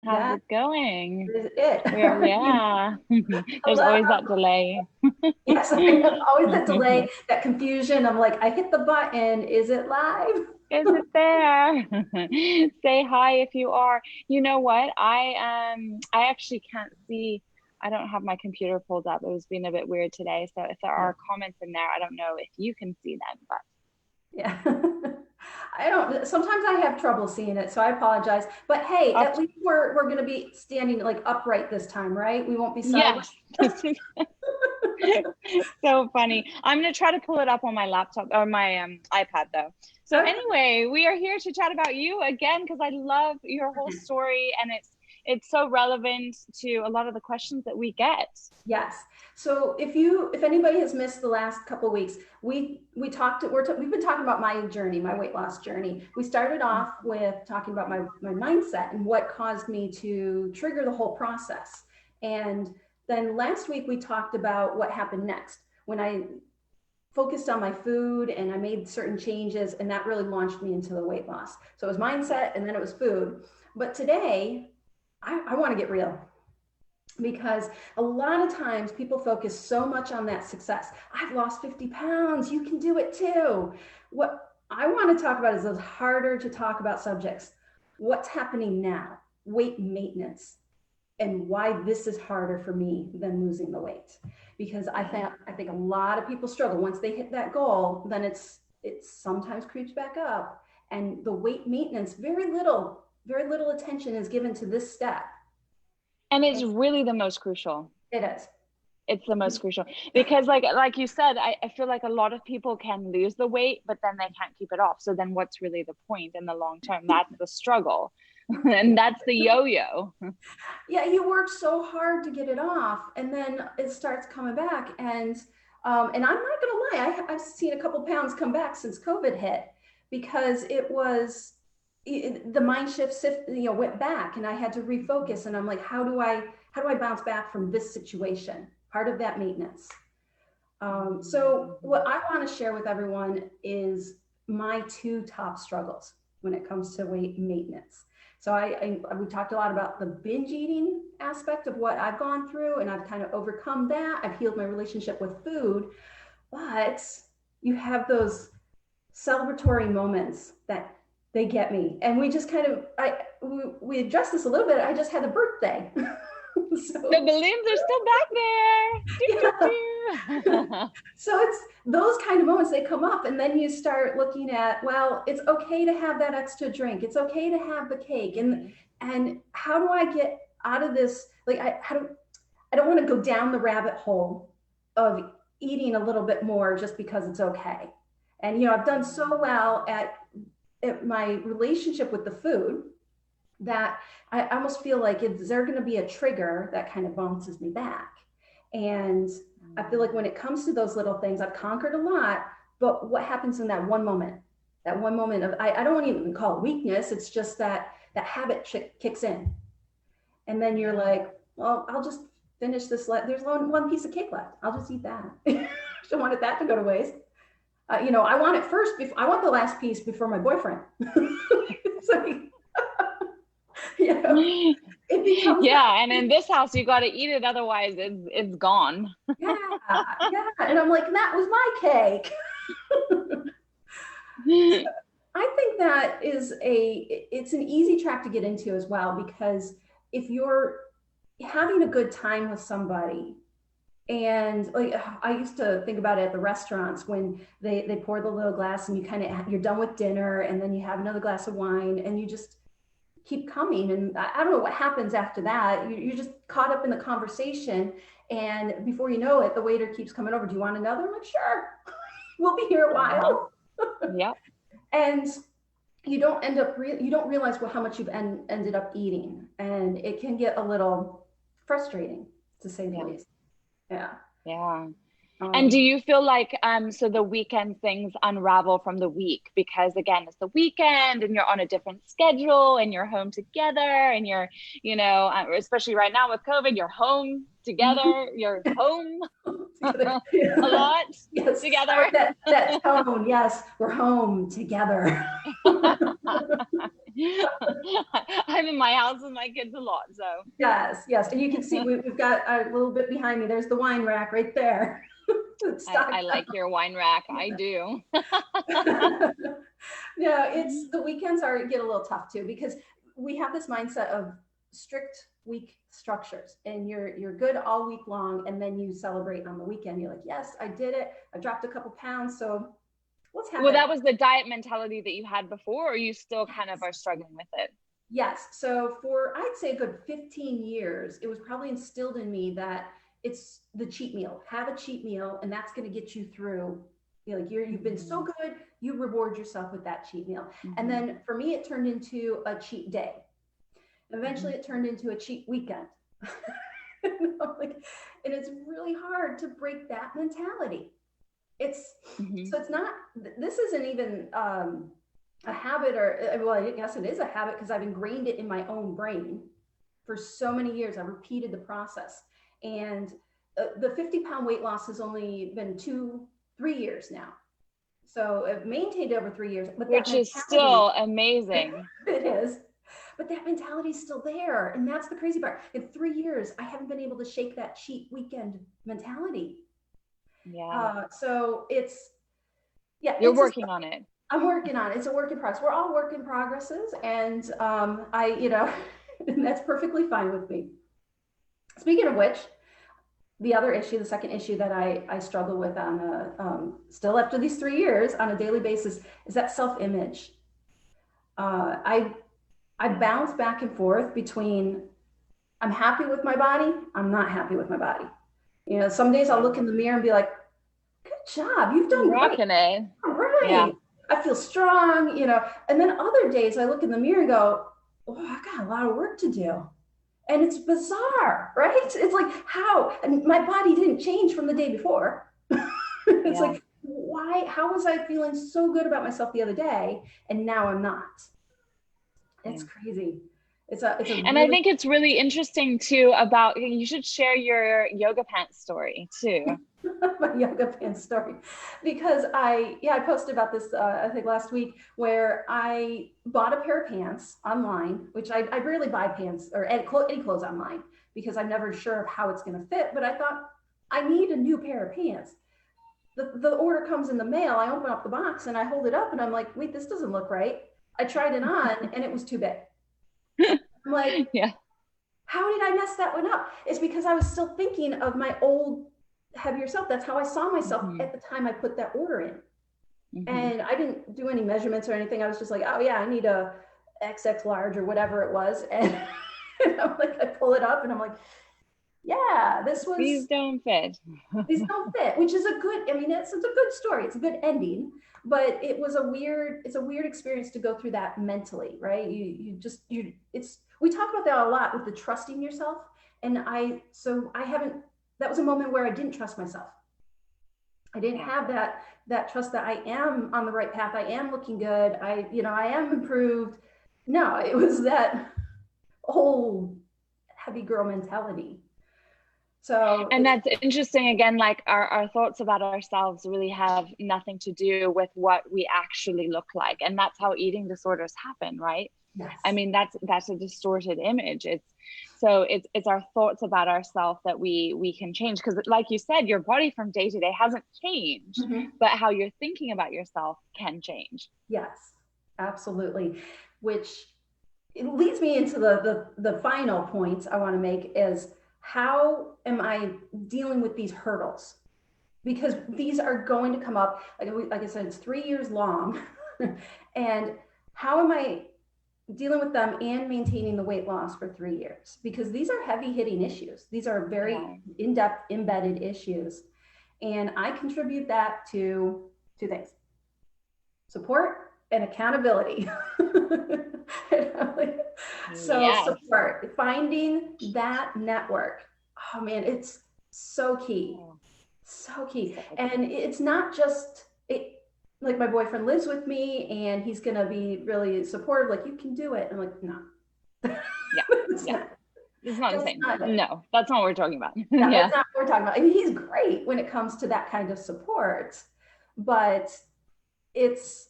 How's Yeah, it going? this is it. Yeah. There's Hello. always that delay. Yes, I know. Always that delay, that confusion. I'm like, I hit the button. Is it live? Is it there? Say hi if you are. You know what? I actually can't see. I don't have my computer pulled up. It was being a bit weird today. So if there Yeah. are comments in there, I don't know if you can see them, but Yeah. I don't, sometimes I have trouble seeing it, so I apologize. But hey, up at least we're going to be standing like upright this time, right? We won't be sideways. yes. This is so funny. I'm gonna try to pull it up on my laptop or my iPad though. So Okay. anyway, we are here to chat about you again because I love your whole story and it's so relevant to a lot of the questions that we get. Yes. So if anybody has missed the last couple of weeks, we've been talking about my journey, my weight loss journey. We started off with talking about my mindset and what caused me to trigger the whole process. And then last week we talked about what happened next when I focused on my food and I made certain changes, and that really launched me into the weight loss. So it was mindset and then it was food. But today I want to get real, because a lot of times people focus so much on that success. I've lost 50 pounds. You can do it too. What I want to talk about is those harder to talk about subjects. What's happening now? Weight maintenance, and why this is harder for me than losing the weight. Because I think a lot of people struggle. Once they hit that goal, then it sometimes creeps back up. And the weight maintenance, very little attention is given to this step. And it's really the most crucial. It is. It's the most crucial because like you said, I feel like a lot of people can lose the weight, but then they can't keep it off. So then what's really the point in the long term? That's the struggle. And that's the yo-yo. Yeah, you work so hard to get it off, and then it starts coming back. And I'm not gonna lie, I've seen a couple pounds come back since COVID hit, because the mind shift, went back, and I had to refocus. And I'm like, how do I bounce back from this situation? Part of that maintenance. So what I want to share with everyone is my two top struggles when it comes to weight maintenance. So we talked a lot about the binge eating aspect of what I've gone through, and I've kind of overcome that. I've healed my relationship with food, but you have those celebratory moments that they get me. And we just kind of, we addressed this a little bit. I just had a birthday. So, the balloons are still back there. Yeah. So it's those kind of moments, they come up, and then you start looking at, well, it's okay to have that extra drink. It's okay to have the cake. And how do I get out of this? Like, I don't want to go down the rabbit hole of eating a little bit more just because it's okay. And, I've done so well at my relationship with the food that I almost feel like, is there going to be a trigger that kind of bounces me back? And I feel like when it comes to those little things, I've conquered a lot, but what happens in that one moment of, I don't want to even call it weakness. It's just that habit kicks in. And then you're like, well, I'll just finish this. There's one piece of cake left. I'll just eat that. Don't want that to go to waste. I want it first. I want the last piece before my boyfriend. So, it becomes and in this house you got to eat it, otherwise it's gone. Yeah, and I'm like, that was my cake. I think that it's an easy track to get into as well, because if you're having a good time with somebody, and like I used to think about it at the restaurants when they pour the little glass, and you're done with dinner, and then you have another glass of wine, and you just keep coming. And I don't know what happens after that. You're just caught up in the conversation, and before you know it, the waiter keeps coming over. Do you want another? I'm like, sure. We'll be here a while. Yep. And you don't realize how much you've ended up eating, and it can get a little frustrating, to say the least. Yeah. And do you feel like so the weekend things unravel from the week, because again, it's the weekend and you're on a different schedule and you're home together, and you're, especially right now with COVID, you're home together, you're home a lot together. That tone, yes, we're home together. I'm in my house with my kids a lot, so. Yes, yes. And you can see we've got a little bit behind me. There's the wine rack right there. I like your wine rack. I do. Yeah, it's the weekends get a little tough too, because we have this mindset of strict week structures, and you're good all week long, and then you celebrate on the weekend. You're like, yes, I did it. I dropped a couple pounds. So let's have Well, it. that was the diet mentality that you had before, or you still kind of are struggling with it? Yes. So for, I'd say, a good 15 years, it was probably instilled in me that it's the cheat meal. Have a cheat meal, and that's going to get you through. You've been so good, you reward yourself with that cheat meal. And then for me, it turned into a cheat day. Eventually, it turned into a cheat weekend. And it's really hard to break that mentality. So it's not, this isn't even a habit, or, well, I guess it is a habit because I've ingrained it in my own brain for so many years. I repeated the process. And the 50-pound weight loss has only been 2-3 years now. So I've maintained over 3 years, but which is still amazing. It is. But that mentality is still there. And that's the crazy part. In 3 years, I haven't been able to shake that cheat weekend mentality. Yeah. So You're working on it. I'm working on it. It's a work in progress. We're all work in progresses. And and that's perfectly fine with me. Speaking of which, the second issue that I struggle with on still after these 3 years on a daily basis is that self-image. I bounce back and forth between I'm happy with my body, I'm not happy with my body. Some days I'll look in the mirror and be like, good job, you've done great. It. All right. Yeah. I feel strong, and then other days I look in the mirror and go, oh, I got a lot of work to do. And it's bizarre, right? It's like, how? And my body didn't change from the day before. It's like, why? How was I feeling so good about myself the other day, and now I'm not? It's crazy. And I think it's really interesting too you should share your yoga pants story too. My yoga pants story, because I posted about this I think last week, where I bought a pair of pants online, which I rarely buy pants or any clothes online because I'm never sure of how it's going to fit, but I thought I need a new pair of pants. The order comes in the mail. I open up the box and I hold it up and I'm like, wait, this doesn't look right. I tried it on and it was too big. I'm like, how did I mess that one up? It's because I was still thinking of my old heavier self. That's how I saw myself at the time I put that order in. And I didn't do any measurements or anything. I was just like, oh yeah, I need a XX large or whatever it was. And I'm like, I pull it up and I'm like, yeah, these don't fit. These don't fit, which is it's a good story. It's a good ending, but it's a weird experience to go through that mentally, right? We talk about that a lot with the trusting yourself. And that was a moment where I didn't trust myself. I didn't have that trust that I am on the right path. I am looking good. I am improved. No, it was that old heavy girl mentality. And that's interesting. Again, like our thoughts about ourselves really have nothing to do with what we actually look like. And that's how eating disorders happen, right? Yes. I mean, that's a distorted image. It's our thoughts about ourselves that we can change. Because like you said, your body from day to day hasn't changed, but how you're thinking about yourself can change. Yes, absolutely. Which it leads me into the final points I want to make is, how am I dealing with these hurdles? Because these are going to come up. Like I said, it's 3 years long. And how am I dealing with them and maintaining the weight loss for 3 years? Because these are heavy hitting issues. These are very in-depth, embedded issues. And I contribute that to 2 things: support and accountability. Support, finding that network. Oh man, it's so key. And it's not just like my boyfriend lives with me and he's going to be really supportive. Like, you can do it. I'm like, no. It's not the same. No, that's not what we're talking about. No, that's not what we're talking about. I mean, he's great when it comes to that kind of support, but it's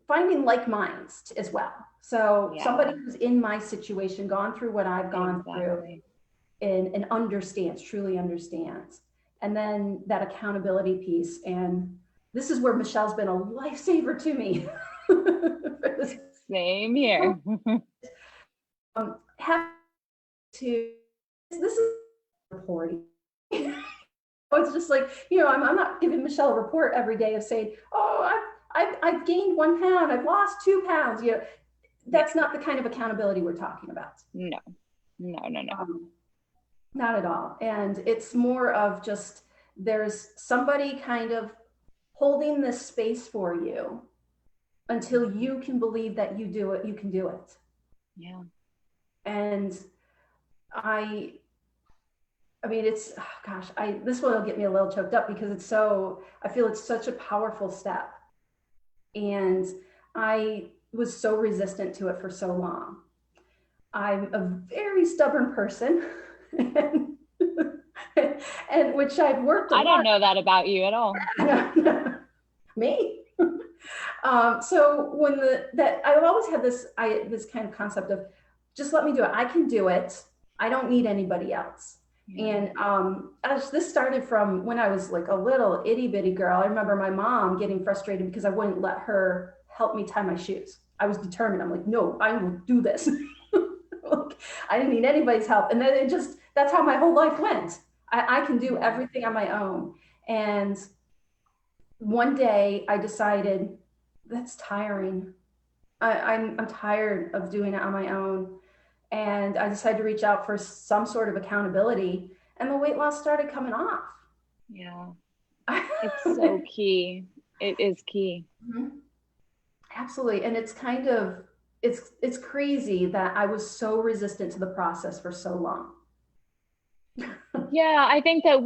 finding like minds as well. So Yeah, somebody who's in my situation, gone through what I've gone through, exactly. and understands, truly understands. And then that accountability piece. And this is where Michelle's been a lifesaver to me. For this. Same here. Have to, this is reporting. It's just like, I'm not giving Michelle a report every day of saying, oh, I've gained 1 pound, I've lost 2 pounds. Yeah. That's not the kind of accountability we're talking about. No, no, no, no. Not at all. And it's more of just, there's somebody kind of holding this space for you until you can believe that you can do it. Yeah. And I mean, it's, oh gosh, this one will get me a little choked up because I feel it's such a powerful step. And I was so resistant to it for so long. I'm a very stubborn person, and which I've worked a I lot. don't know that about you at all. Me. So I've always had this kind of concept of just let me do it. I can do it. I don't need anybody else. Yeah. And this started from when I was like a little itty bitty girl. I remember my mom getting frustrated because I wouldn't let her help me tie my shoes. I was determined. I'm like, no, I will do this. Like, I didn't need anybody's help. And then that's how my whole life went. I can do everything on my own. And one day I decided that's tiring. I'm tired of doing it on my own. And I decided to reach out for some sort of accountability, and the weight loss started coming off. Yeah. It's so key. It is key. Mm-hmm. Absolutely. And it's kind of, it's crazy that I was so resistant to the process for so long. Yeah, I think that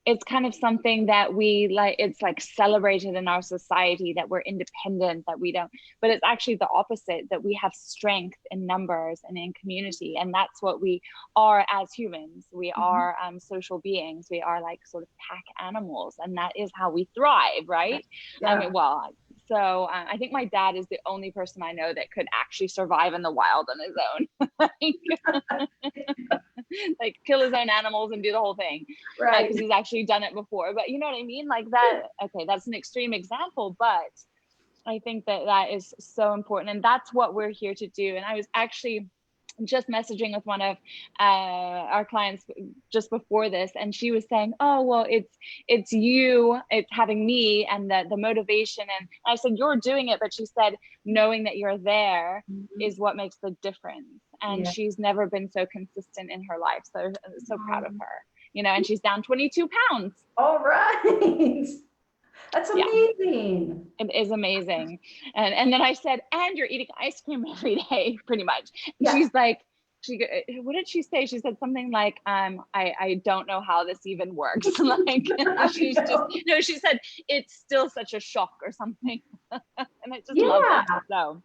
it's kind of something that it's like celebrated in our society that we're independent, that we don't, but it's actually the opposite, that we have strength in numbers and in community. And that's what we are as humans. We are social beings. We are like sort of pack animals, and that is how we thrive, right? Yeah. So I think my dad is the only person I know that could actually survive in the wild on his own. Like kill his own animals and do the whole thing, right? Because he's actually done it before. But you know what I mean? Like that. Okay, that's an extreme example, but I think that is so important, and that's what we're here to do. And I was actually just messaging with one of our clients just before this, and she was saying, oh well, it's having me and the motivation. And I said, you're doing it, but she said knowing that you're there is what makes the difference. And she's never been so consistent in her life, so proud of her, and she's down 22 pounds. All right. That's amazing. Yeah, it is amazing. And then I said, and you're eating ice cream every day, pretty much. And she's like, what did she say? She said something like, I don't know how this even works. Like, she said, it's still such a shock or something. And I just love it. So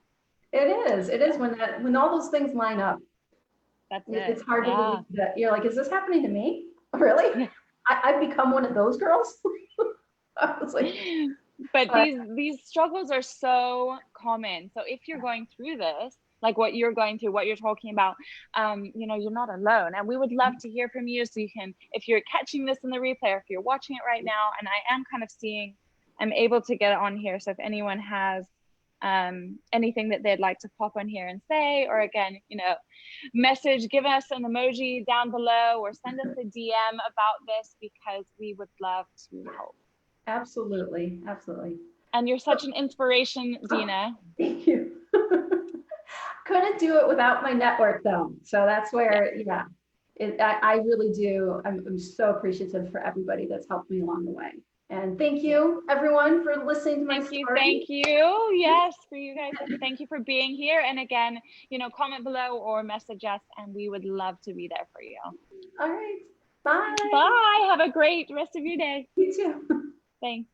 it is when all those things line up. That's it. It's hard to believe that you're like, is this happening to me? Really? Yeah. I've become one of those girls. I was like, but these struggles are so common. So if you're going through this, like what you're going through, what you're talking about, you're not alone. And we would love to hear from you. So you can, if you're catching this in the replay, or if you're watching it right now, and I am kind of I'm able to get it on here. So if anyone has anything that they'd like to pop on here and say, or again, message, give us an emoji down below, or send us a DM about this, because we would love to help. Absolutely. And you're such an inspiration, Denna. Thank you. Couldn't do it without my network though. So that's where, I really do. I'm so appreciative for everybody that's helped me along the way. And thank you everyone for listening to my story. Thank you. Yes, for you guys. Thank you for being here. And again, comment below or message us, and we would love to be there for you. All right. Bye. Bye. Have a great rest of your day. You too. Thanks.